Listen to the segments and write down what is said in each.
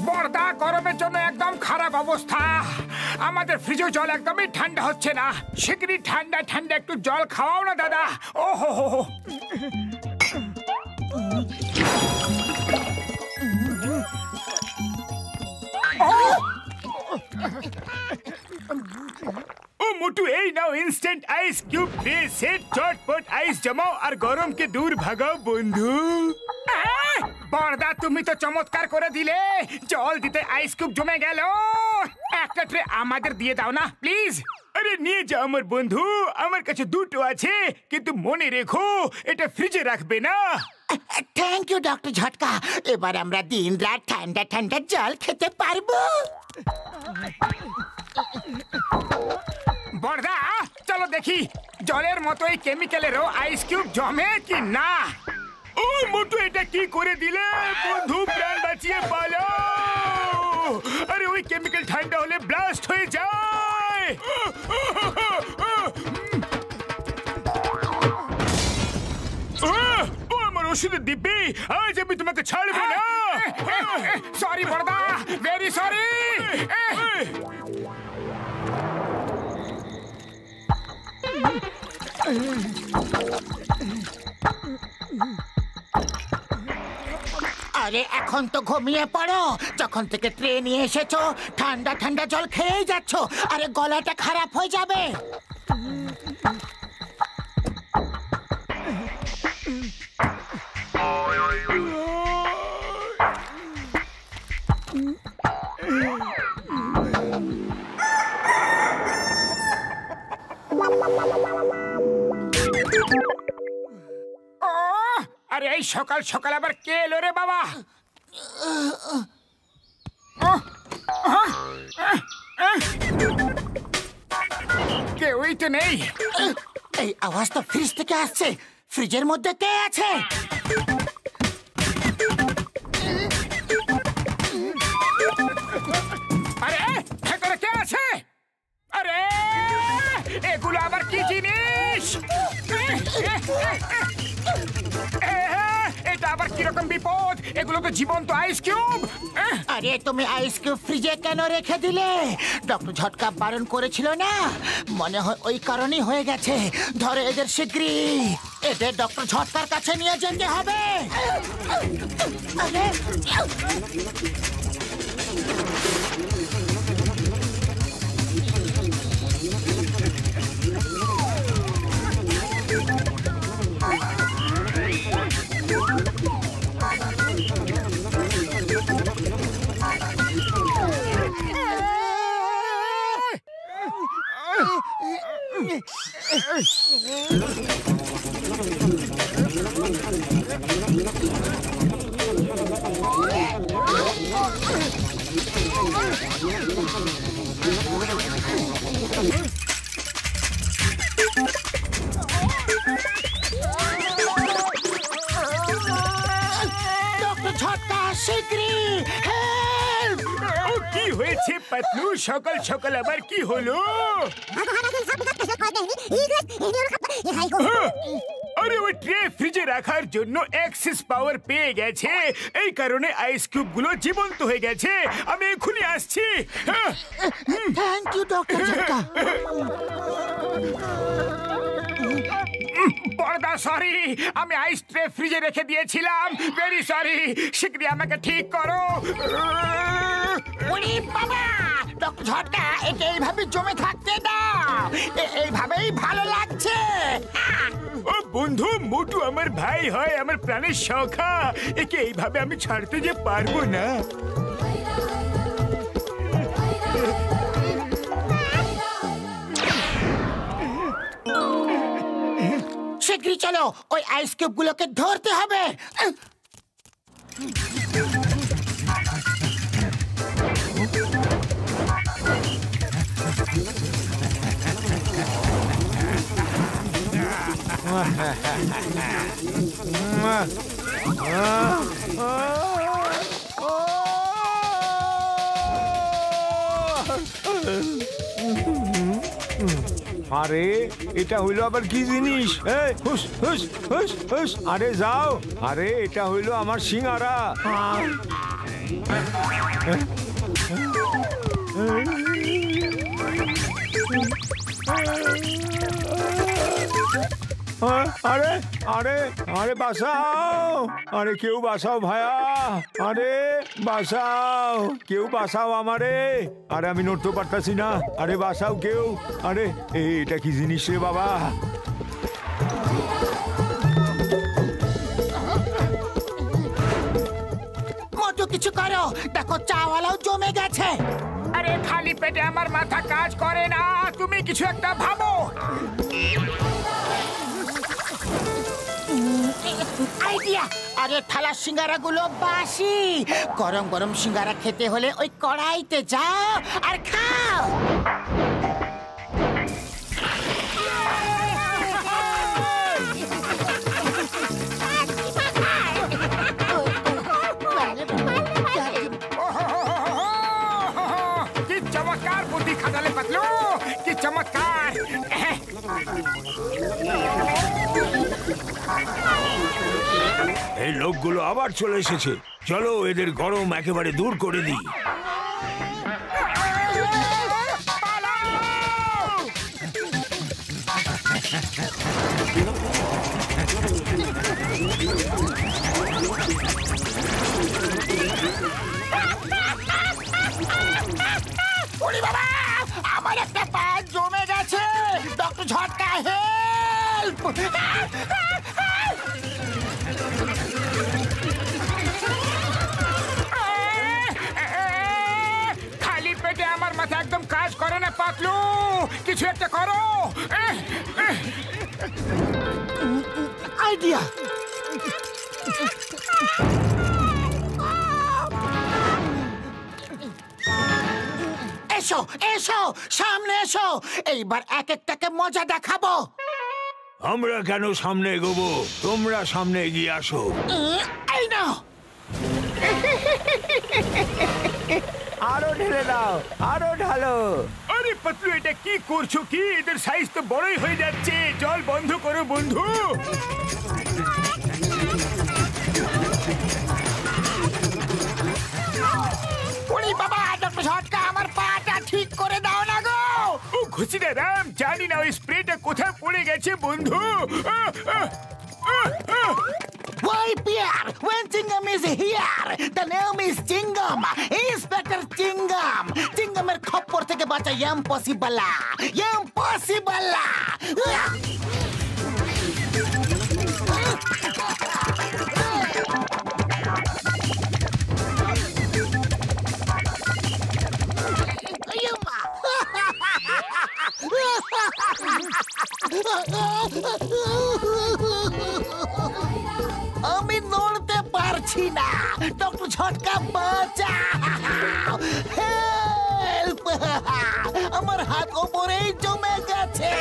বর্দা, গরমের জন্য একদম খারাপ অবস্থা। আমাদের ফ্রিজে জল একদমই ঠান্ডা হচ্ছে না। শিগগিরই ঠান্ডা ঠান্ডা একটু জল খাওয়াও না দাদা। ও হো হো হো। ও মোটু, এই নাও instant ice cube tray set. চটপট আইস জমাও আর গরমকে দূর ভাগাও বন্ধু। বর্দা, তুমি তো চমৎকার করে দিলে। জল দিতে আইস কিউব জমে গেল। একটা ট্রে আমাদের দিয়ে দাও না প্লিজ। আরে নিয়ে যাও আমার বন্ধু, আমার কাছে দুটো আছে, কিন্তু মনে রেখো এটা ফ্রিজে রাখবে না। থ্যাংক ইউ ডক্টর ঝটকা। এবার আমরা দিন রাত ঠান্ডা ঠান্ডা জল খেতে পারবো। বর্দা, চলো দেখি জলের মতোই কেমিক্যালেরও আইস কিউব জমে কি না। ও মোটু, এটা কি করে দিলে বন্ধু? প্রাণ বাঁচিয়ে পালাও। আরে ওই কেমিক্যাল ঠান্ডা হলে ব্লাস্ট হয়ে যায়। ও আমার ওষুধের দিব্যি, আজ আমি তোমাকে ছাড়বো না। সরি বর্দা, ভেরি সরি। আরে এখন তো ঘুমিয়ে পড়ো। যখন থেকে ট্রে নিয়ে এসেছো ঠান্ডা ঠান্ডা জল খেয়েই যাচ্ছ। আরে গলাটা খারাপ হয়ে যাবে। আরে এই সকাল সকাল আবার কে এলো রে বাবা? কেউই তো নেই। এই আওয়াজ তো ফ্রিজ থেকে আসছে। ফ্রিজের মধ্যে কে আছে? আরে ভেতরে কে আছে? আরে এগুলো আবার কি জিনিস? এটা আবার কিরকম বিপদ? এগুলো তো জীবন্ত আইস কিউব। আরে তুমি আইস কিউব ফ্রিজে কেন রেখে দিলে? ডক্টর ঝটকা বারণ করেছিল না? মনে হয় ওই কারণেই হয়ে গেছে। ধরে এদের শিগগিরই। এদের ডক্টর ঝটকার কাছে নিয়ে যেতে হবে। আরে ডক্টর ঝটকা শিগগিরই হেল্প! কি হয়েছে পাতলু? সকাল সকাল আবার কি হলো? আরে ওই ট্রে ফ্রিজে রাখার জন্য অ্যাক্সেস পাওয়ার পেয়ে গেছে। এই কারণে আইস কিউব গুলো জীবন্ত হয়ে গেছে। আমি এখনই আসছি। থ্যাংক ইউ ডক্টর ঝটকা। বড়দা সরি, আমি আইস ট্রে ফ্রিজে রেখে দিয়েছিলাম। Very sorry. শিগগিরই আমাকে ঠিক করো। ওরে বাবা! ডক্টর ঝটকা, একে এইভাবে জমে থাকতে দাও। এইভাবেই ভালো লাগছে। ও বন্ধু, মোটু আমার ভাই হয়, আমার প্রাণের সখা। একে এইভাবে আমি ছাড়তে যে পারবো না। শিগগিরই চলো, ওই আইস কিউব গুলোকে ধরতে হবে। আরে এটা হইলো আবার কি জিনিস? এই হুস হুস হুস হুস, আরে যাও। আরে এটা হইলো আমার সিঙ্গারা। আরে আরে আরে বাঁচাও, আরে কেউ বাঁচাও ভাইয়া, আরে বাঁচাও, কেউ বাঁচাও আমারে। আরে আমি নড়তে পারতাছি না, আরে বাঁচাও কেউ। আরে এটা কি জিনিস রে বাবা? মোটু কিছু করো, দেখো চাওয়ালাও জমে গেছে। আরে খালি পেটে আমার মাথা কাজ করে না, তুমি কিছু একটা ভাবো। আইডিয়া! আরে থালা সিঙ্গারা গুলো বাসি, গরম গরম সিঙ্গারা খেতে হলে ওই কড়াইতে যাও আর খাও। কি চমৎকার বুদ্ধি খাটালে পাতলু, কি চমৎকার। এই লোকগুলো আবার চলে এসেছে, চলো এদের গরম একেবারে দূর করে দিই। ওরে বাবা, আমার একটা পা জমে গেছে। ডক্টর ঝটকা, হেল্প! খালি পেটে আমার মাথা একদম কাজ করে না পাতলু, কিছু একটা করো। আইডিয়া! এসো এসো, সামনে এসো, এইবার এক একটাকে মজা দেখাবো। আমরা কেন সামনে এগোবো? তোমরা সামনে এগিয়ে আসো। এই নাও। আরো ঢেলে দাও, আরো ঢালো। আরে পাতলু, এটা কি করছো কি? এদের সাইজ তো বড়ই হয়ে যাচ্ছে, জল বন্ধ করো বন্ধু। ওরে বাবা, ডক্টর ঝটকা, আমার পাটা ঠিক করে দাও না গো। ও ঘুষিটা রাম, জানি না ওই স্প্রেটা কোথায় পড়ে গেছে বন্ধু। Why, Pierre? When Chingam is here, the name is Chingam. Inspector Chingam. Chingamer খপ্পর থেকে বাঁচা impossible. Impossible. আমি নড়তে পারছি না, ডক্টর ঝটকা বাঁচাও, হেল্প! আমার হাত ওপরেই জমে গেছে।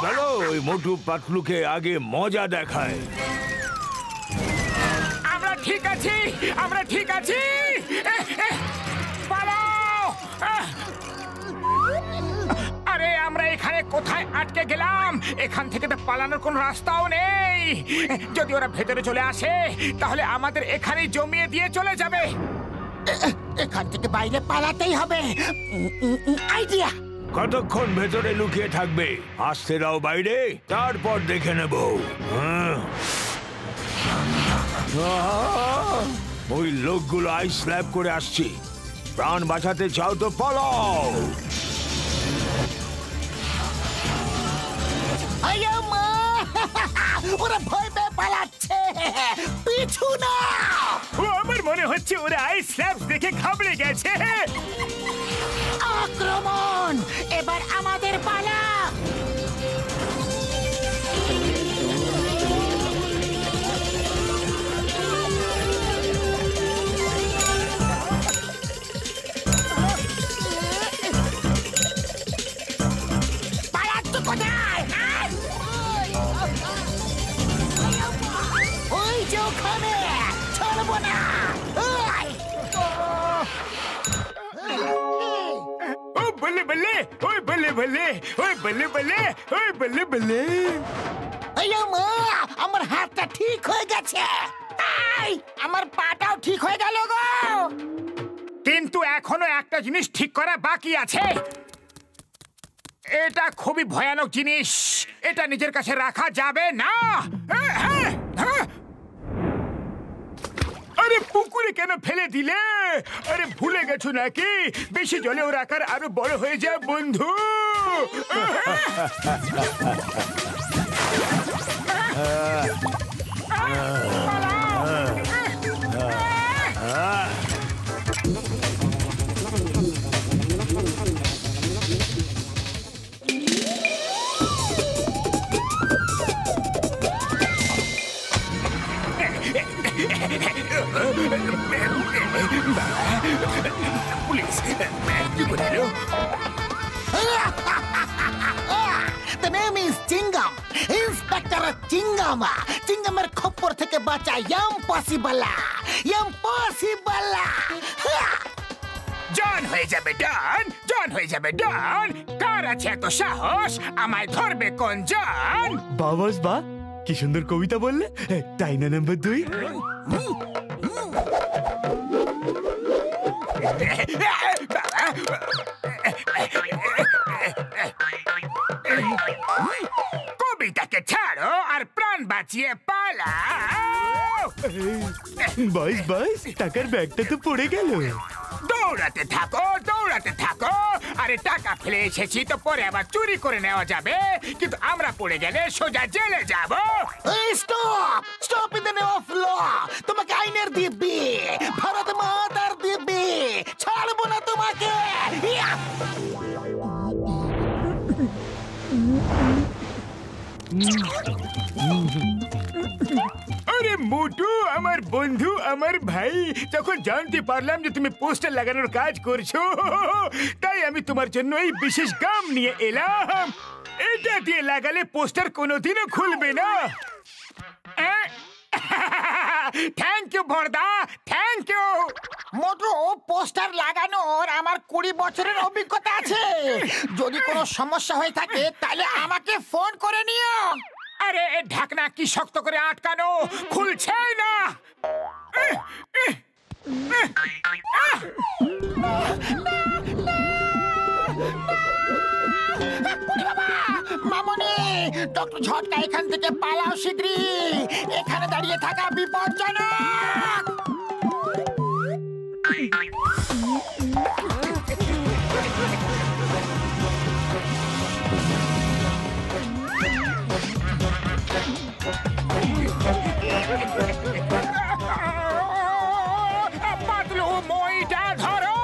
চলো ওই মোটু পাতলুকে আগে মজা দেখায়। আমরা ঠিক আছি, আমরা ঠিক আছি। পালাও! আরে আমরা এখানে কোথায় আটকে গেলাম? এখান থেকে তো পালানোর কোনো রাস্তাও নেই। যদি ওরা ভেতরে চলে আসে তাহলে আমাদের এখানেই জমিয়ে দিয়ে চলে যাবে। এখান থেকে বাইরে পালাতেই হবে। আইডিয়া! কতক্ষণ ভেতরে লুকিয়ে থাকবে? আসতে দাও বাইরে, তারপর দেখে নেব। ওই লোকগুলো আইস স্ল্যাব করে আসছে, প্রাণ বাঁচাতে চাও তো পালাও। ওরা ভয় পেয়ে পালাচ্ছে, পিছু না। ও আমার মনে হচ্ছে ওরা আইস স্ল্যাবস দেখে ঘাবড়ে গেছে। আক্রমণ! এবার আমাদের পালা। পালাচ্ছ কোথায়? ওই যে ওখানে, ছাড়বো না। ও বলে বল্লে, ওই বল্লে বল্লে, ওই বল্লে বল্লে, ওই বল্লে বল্লে। আইয়া মা, আমার হাতটা ঠিক হয়ে গেছে। আই, আমার পাটাও ঠিক হয়ে গেল গো। কিন্তু এখনো একটা জিনিস ঠিক করা বাকি আছে। এটা খুবই ভয়ানক জিনিস, এটা নিজের কাছে রাখা যাবে না। আরে পুকুরে কেন ফেলে দিলে? আরে ভুলে গেছো নাকি বেশি জলে ওর আকার আরো বড় হয়ে যায় বন্ধু। পুলিশ কি করে? The name is Chingam. Inspector Chingam. চিংগামের খপ্পর থেকে বাঁচা ইম্পসিবল, ইম্পসিবল। জন হয়ে যাবে ডন, জন হয়ে যাবে ডন। কার আছে এত সাহস আমায় ধরবে কোন জন? বাবাস বা, কি সুন্দর কবিতা বললে। তাই না নাম্বার 2? কবিতাকে ছাড়ো আর প্রাণ বাঁচিয়ে পালাও। বাস বাস, টাকার ব্যাগটা তো পড়ে গেল। দৌড়াতে থাকো, দৌড়াতে থাকো। আরে টাকা ফেলে এসেছি তো পরে আবার চুরি করে নেওয়া যাবে, কিন্তু আমরা পড়ে গেলে সোজা জেলে যাব। Stop, stop in the name of law. তোমাকে আইনের দিব্যি, ভারত মাতার দিব্যি, ছাড়বো না তোমাকে। ইয়া! আরে মোটু, আমার বন্ধু, আমার ভাই, যখন জানতে পারলাম যে তুমি পোস্টার লাগানোর কাজ করছো, তাই আমি তোমার জন্য এই বিশেষ গাম নিয়ে এলাম। এটা দিয়ে লাগালে পোস্টার কোনোদিনও খুলবে না। থ্যাংক ইউ বড়দা, থ্যাংক ইউ। মোটু, পোস্টার লাগানোর আমার 20 বছরের অভিজ্ঞতা আছে। যদি কোনো সমস্যা হয়ে থাকে তাহলে আমাকে ফোন করে নিও। আরে এ ঢাকনা কি শক্ত করে আটকানো, খুলছেই না। মামনি, ডক্টর ঝটকা এখান থেকে পালাও শিগগিরই। এখানে দাঁড়িয়ে থাকা বিপজ্জনক। পাতলু, মইটা ধরো।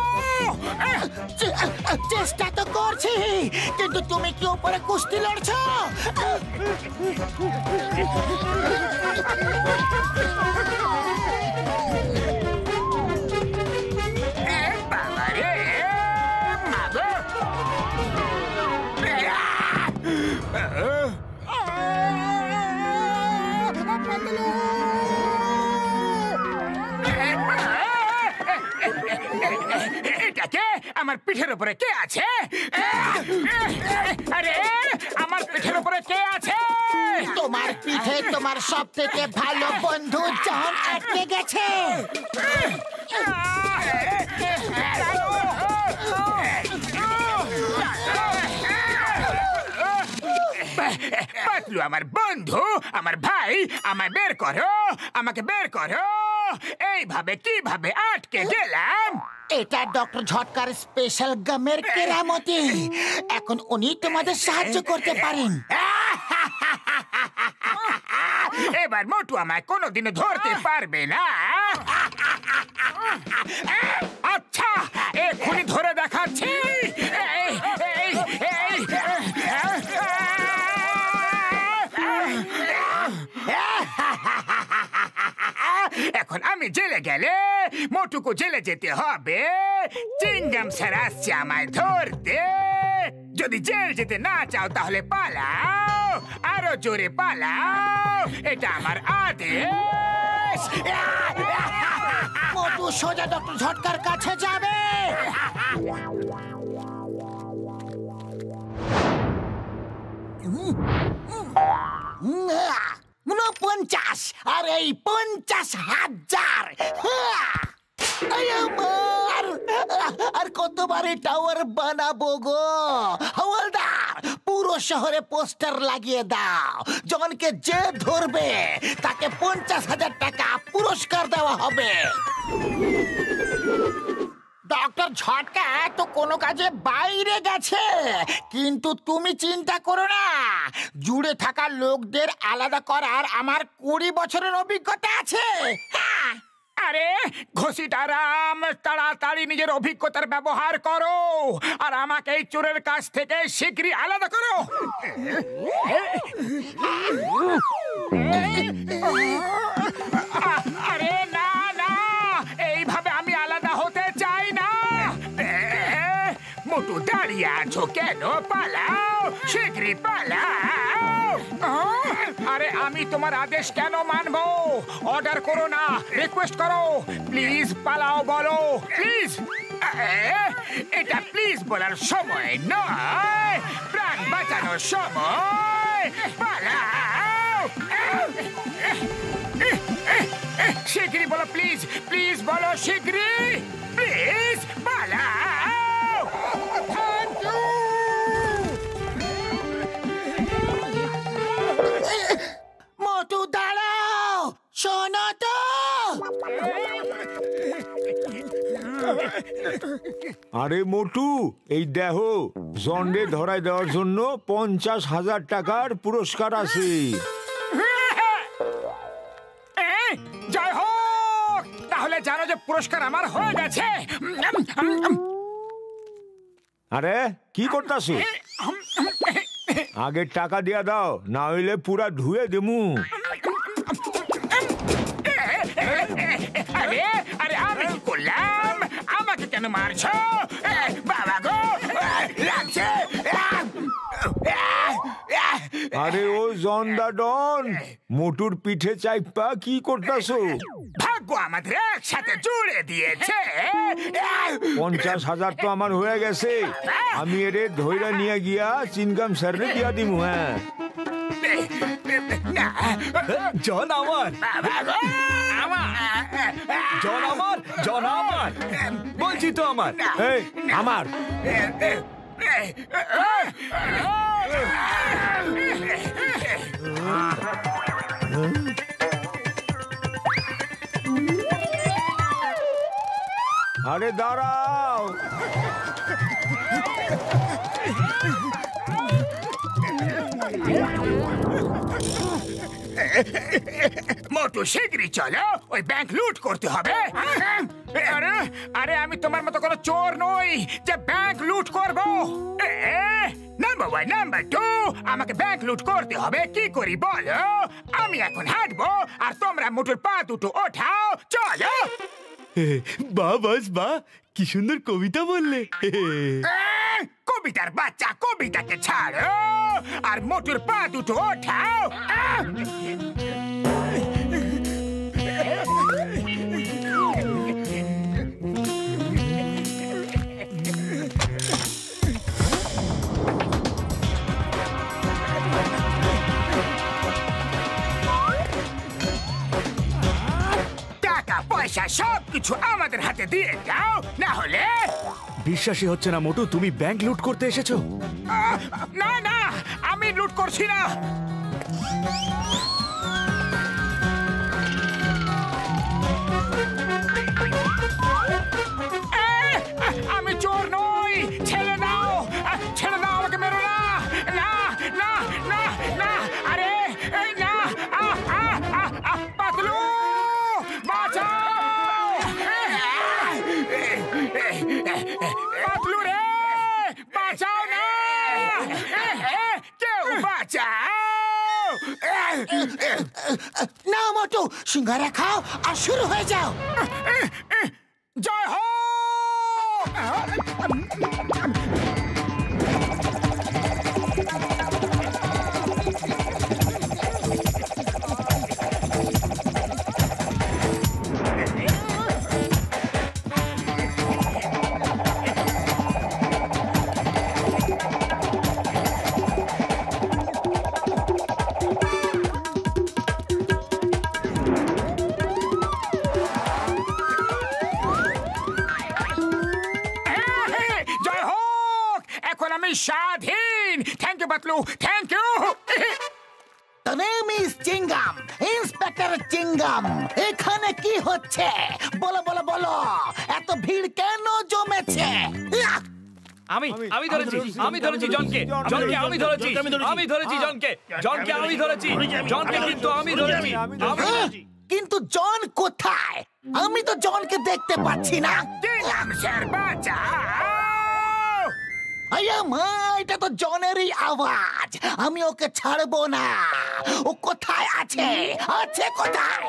চেষ্টা তো করছি, কিন্তু তুমি কি উপরে কুস্তি লড়ছো? বাবা রে, মাগো। এটা কে? আমার পিঠের উপরে কে আছে? আরে আমার পিঠের উপরে কে আছে? তোমার পিঠে তোমার সব থেকে ভালো বন্ধু জন আটকে গেছে। পাতলু আমার বন্ধু, আমার ভাই, আমায় বের করো, আমাকে বের করো। এইভাবে কিভাবে আটকে গেলাম? এটা ডক্টর ঝটকার স্পেশাল গামের কেরামতি। এখন উনি তোমাদের সাহায্য করতে পারেন। এবার মোটু আমায় কোনোদিনও ধরতে পারবে না। আচ্ছা, এক্ষুনি ধরে দেখাচ্ছি। এখন আমি জেলে গেলে মোটুকু জেলে যেতে হবে। চিংগাম স্যার আসছে আমায় ধরতে। যদি জেল যেতে না চাও তাহলে পালাও, আরো জোরে পালাও, এটা আমার আদেশ। মোটু সোজা ডক্টর ঝটকার কাছে যাবে। 49 আর এই 50,000 আর কতবার এই টাওয়ার বানাবো গো হাওলদার? পুরো শহরে পোস্টার লাগিয়ে দাও, জনকে যে ধরবে তাকে 50,000 টাকা পুরস্কার দেওয়া হবে। ডক্টর ঝটকা তো কোনো কাজে বাইরে গেছে, কিন্তু তুমি চিন্তা করো না, জুড়ে থাকা লোকদের আলাদা করার আমার 20 বছরের অভিজ্ঞতা আছে। আরে ঘষিটারাম, তাড়াতাড়ি নিজের অভিজ্ঞতার ব্যবহার করো আর আমাকে এই চোরের কাছ থেকে শীঘ্রই আলাদা করো। আরে না না, এইভাবে আমি আলাদা হতে চাই না। মোটু দাঁড়িয়ে আছো কেন? পালাও, শীঘ্রই পালাও। আরে আমি তোমার আদেশ কেন মানবো? অর্ডার করো না, রিকোয়েস্ট করো। প্লিজ পালাও বলো, প্লিজ। এটা প্লিজ বলার সময় নয়, প্রাণ বাঁচানোর সময়। পালাও, শীঘ্রই বলো, প্লিজ প্লিজ বলো, শীঘ্রই প্লিজ পালাও। Thank you. মোটু দাঁড়াও, শোনো তো। আরে মোটু, এই দেখো, জন্ডে ধরাই দেওয়ার জন্য 50,000 টাকার পুরস্কার আছে। জয় হোক, তাহলে জানো যে পুরস্কার আমার হয়ে গেছে। আরে কি করতাছো? আগে টাকা দিয়া দাও, না হইলে পুরা ধুয়ে দেমু। আরে আরে আমি কি করলাম? আমাকে কেন মারছো? বাবা গো, লাগছে। আরে ও জন্ডা ডন, মোটুর পিঠে চাইপা কি করতাছো? ভাগ্য আমাদের একসাথে জুড়ে দিয়েছে। 50,000 তো আমার হয়ে গেছে, আমি এরে ধইরা নিয়ে গিয়া চিনগাম স্যারে দিয়া দিমু। হ্যাঁ, জন আমার, জন আমার, জন আমার, বলছি তো আমার। এই আমার আরে দাঁড়াও। মোটু শীঘ্রই চলো, ওই ব্যাংক লুট করতে হবে। আরে আরে আমি তোমার মতো কোনো চোর নই যে ব্যাংক লুট করব। নাম্বার 1, নাম্বার 2, আমাকে ব্যাংক লুট করতে হবে। কি করি বলো? আমি এখন হাঁটবো আর তোমরা মোটুর পা দুটো ওঠাও, চলো। বাহ, বাস বাহ, কি সুন্দর কবিতা বললে। কবিতার বাচ্চা, কবিতাকে ছাড়ো আর মোটুর পা দুটো ওঠাও। টাকা পয়সা সবকিছু আমাদের হাতে দিয়ে যাও, না হলে। বিশ্বাসই হচ্ছে না মোটু, তুমি ব্যাংক লুট করতে এসেছো। না না, আমি লুট করছি না। আমি চোর নই, ছেড়ে দাও, ছেড়ে দাও, আমাকে মেরো না। না না না না, আরে না, পাতলু বাঁচাও। পাতলু রে, বাঁচাও না, কেউ বাঁচাও। না মোটু, সিঙ্গারা খাও আর শুরু হয়ে যাও। জয় হোক। আমি স্বাধীন। Thank you Batlu, thank you. The name is Chingam, inspector Chingam. এখানে কি হচ্ছে বলো বলো বলো, এত ভিড় কেন জমেছে? আমি ধরেছি জনকে আমি ধরেছি জনকে কিন্তু আমি ধরেছি। কিন্তু জন কোথায়? আমি তো জনকে দেখতে পাচ্ছি না। চিঙ্গাম স্যার বাঁচাও। আয়া মা, এটা তো জনেরই আওয়াজ। আমি ওকে ছাড়বো না। ও কোথায় আছে? আছে কোথায়?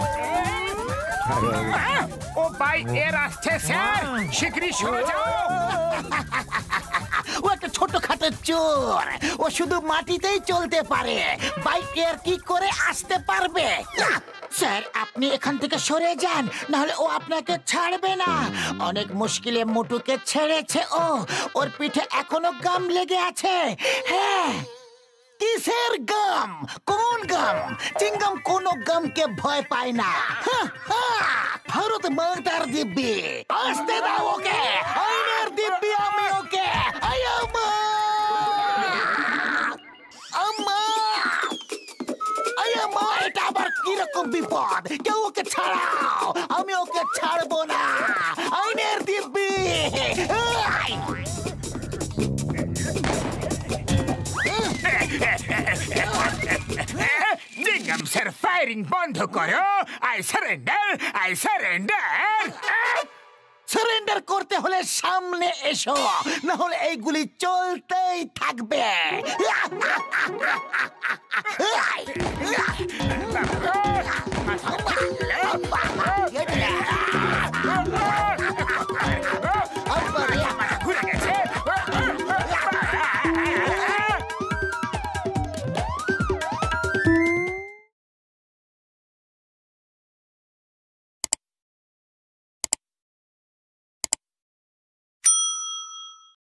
ও বাই এর আসছে স্যার, শিগগিরই সরে যাও। ও একটা ছোটখাটো চোর। ও শুধু মাটিতেই চলতে পারে, বাইক এর কি করে আসতে পারবে? স্যার, আপনি এখান থেকে সরে যান, নাহলে ও আপনাকে ছাড়বে না। অনেক মুশকিলে মোটুকে ছেড়েছে ও। ওর পিঠে এখনো গাম লেগে আছে। হ্যাঁ, কিসের গাম? কোন গাম? চিঙ্গাম কোনো গামকে ভয় পায় না। ভারত মাতার দিব্যি, আসতে দাও ওকে। আইনের দিব্যি আমি ওকে। আম্মা, আম্মা, আম্মা, এটা আবার কিরকম বিপদ? কেউ ওকে ছাড়াও, আমি ওকে ছাড়বো না। আইনের দিব্যি। চিঙ্গাম স্যার, ফায়ারিং বন্ধ করো। I surrender, I surrender. Surrender করতে হলে সামনে এসো, না হলে এইগুলি চলতেই থাকবে।